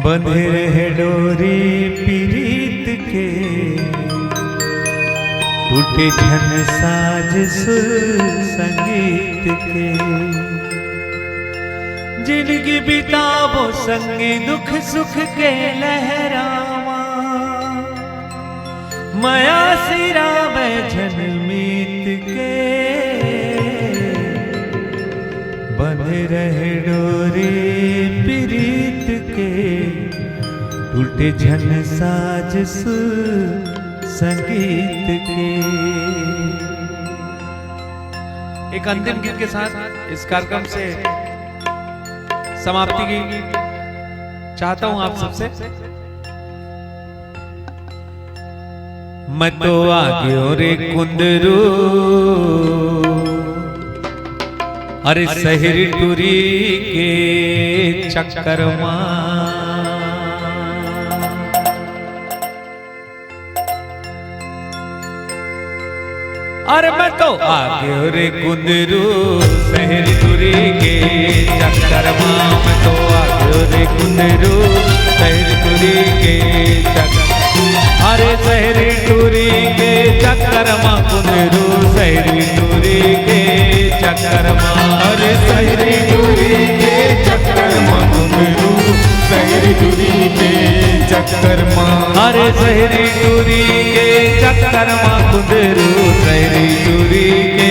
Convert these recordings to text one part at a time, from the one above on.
बंधे रहे डोरी पीरीत के, टूटे झन साज सुर संगीत के। जिंदगी बितावो संगी दुख सुख के लहरावा, माया सिरावे झन मीत के। बंधे रहे डोरी पीरीत के, टूटे झन साज सुर संगीत के। एक अंतिम गीत के साथ इस कार्यक्रम से समाप्ति की चाहता हूं आप सबसे। मैं तो आ गयो रे कुंदरू, अरे शहरी टूरी के चक्कर मां। अरे मैं तो आ गयो रे कुंदरू, शहरी टूरी के चक्कर मां। मैं तो आ गयो रे कुंदरू, शहरी टूरी के चक्कर। अरे शहरी टूरी के चक्कर मां कुंदरू, शहरी टूरी के चक्कर मां। अरे शहरी टूरी के चक्कर मां कुंदरू, शहरी टूरी के चक्कर मां। अरे शहरी टूरी के चक्कर मां कुंदरू, शहरी टूरी के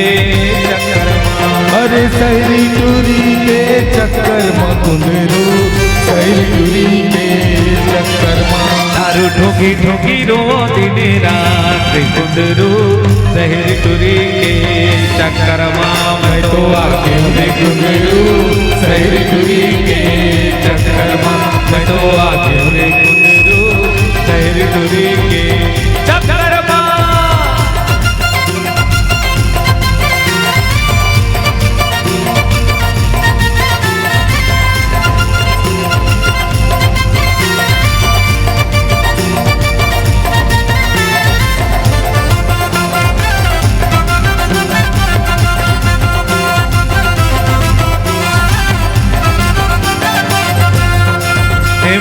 चक्कर मां। अरे शहरी टूरी के चक्कर मां कुंदरू, शहरी टूरी के चक्कर मां। दारू ठोकी ठोकी रो दिन रात कुंदरू, शहरी टूरी के चक्कर मां। मैं तो आ गयो रे कुंदरू, शहरी टूरी के चक्कर मां। मैं तो आ गयो रे कुंदरू, शहरी टूरी के चक्कर मां।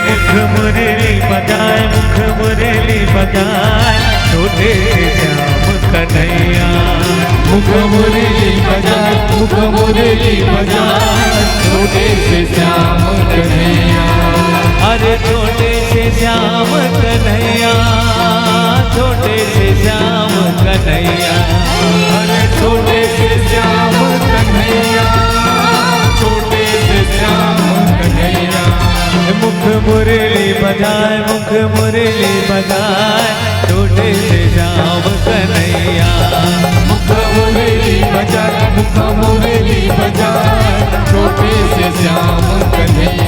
मुख मुरली बजाए, मुख मुरली बजाए, छोटे श्याम कन्हैया। मुख मुरली बजाए, मुख मुरली बजाए, छोटे से श्याम कन्हैया। अरे छोटे से श्याम कन्हैया, छोटे से श्याम कन्हैया। अरे छोटे से श्याम कन्हैया, छोटे से श्याम कन्हैया। मुख मुरली बजाए, मुख मुरली बजाए, छोटे से श्याम कन्हैया। मुख मुरली बजाए, मुख मुरली बजाए, छोटे से श्याम कन्हैया।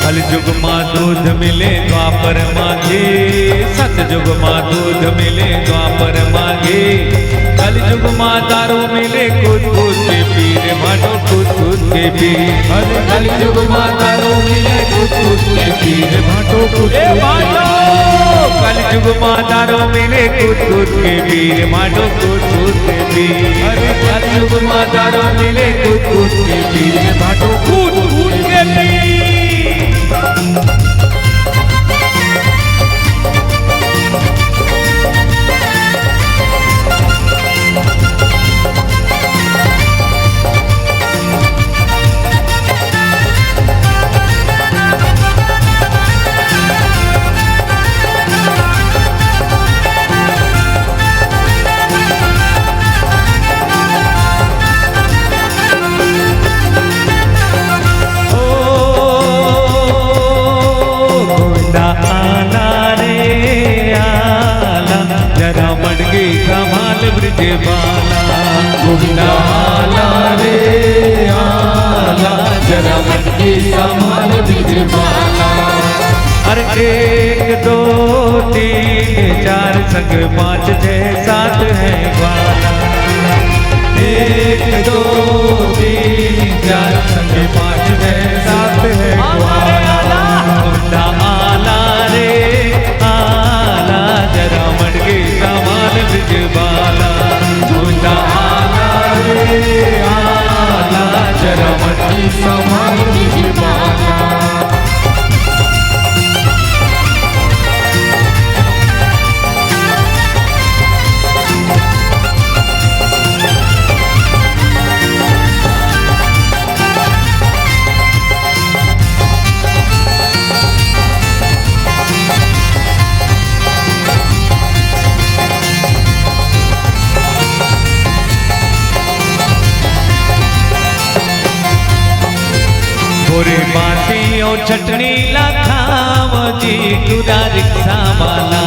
कलयुग माँ दूध मिले द्वापर मांगे, सतयुग माँ दूध मिले द्वापर मांगे। कलयुग माँ दारू मिले कूद कूद के पीर, भाटो कूद कूद के पीर। अरे कलयुग माँ दारू मिले कूद कूद के पीर, भाटो कूद के पीर। कलयुग माँ दारू मिले कूद कूद के पीर, भाटो कूद कूद के पीर। अरे कलयुग माँ दारू मिले कूद कूद के पीर, भाटो कूद कूद के पीर। ब्रज बाला गोविंदा आला रे आला, जरा मन की संभाल ब्रज बाला। अरे 1 2 3 4 संग 5 6 7 है ग्वाला। 1 2 3 4 संग 5 6 7 है ग्वाला। मुंडा आला रे आला जरा मटके सामान बिजबाला। मुंडा आला रे आला जरा मटकी सामान बिजबाला। गोरे मासी और चटनी ला खाओ जी तुरा रिक्शा वाला।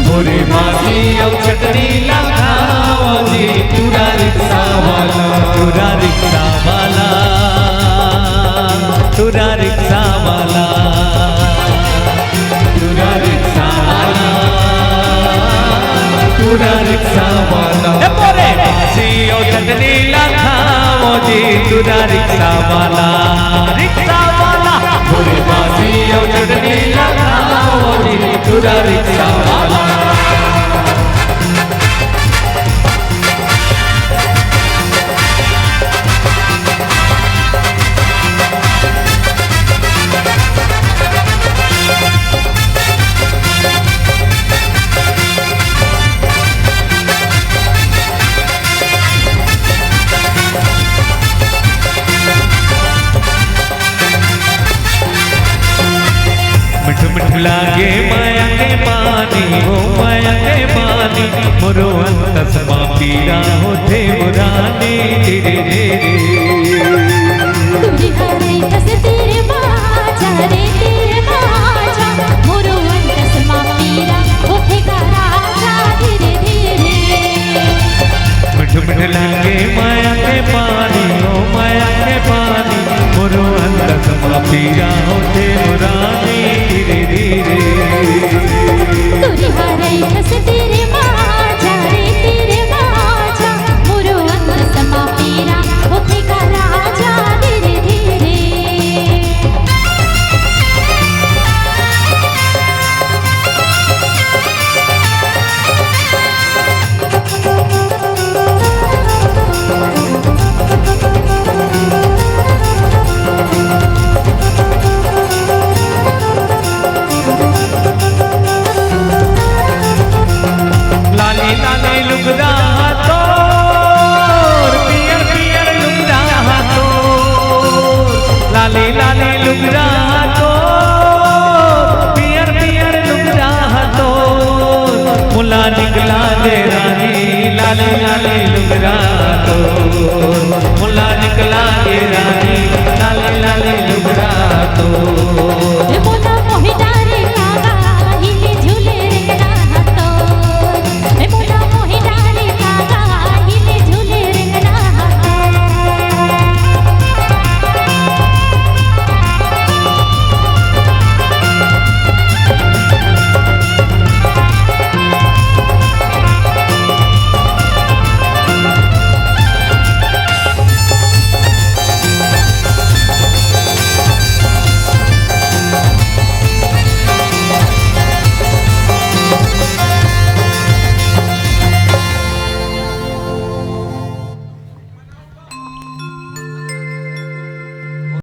गोरे मासी और चटनी ला खाओ जी तुरा रिक्शा वाला। तुरा रिक्शा वाला तुरा रिक्शा वाला तुरा रिक्शा वाला तुरा रिक्शा वाला। गोरे मासी और चटनी ला खाओ जी तुरा रिक्शा वाला। रिक्शा वाला गोरे मासी और चटनी ला खाओ जी तुरा रिक्शा वाला। मिठ मिठ लागे माया के पानी हो माया के पानी मोरो अंतसमा पीरा होते मुरानी धीरे धीरे। तुझे हरे कस तेरे बाजा रे तेरे बाजा मोरो अंतसमा पीरा होते का राजा धीरे धीरे। मिठ मिठ लागे माया के पानी हो माया के पानी मोरो अंतसमा पीरा होते मुरानी धीरे धीरे। तुझे हरे कस तेरे बाजा रे तेरे बाजा मोरो अंतसमा पीरा होते का राजा धीरे धीरे। लाली लाली लुगदा तो पियर पियर लुगदा तो लाली लाली लुगदा तो पियर पियर लुगदा तो मुला निकला दे रानी लाली लाली लुगदा तो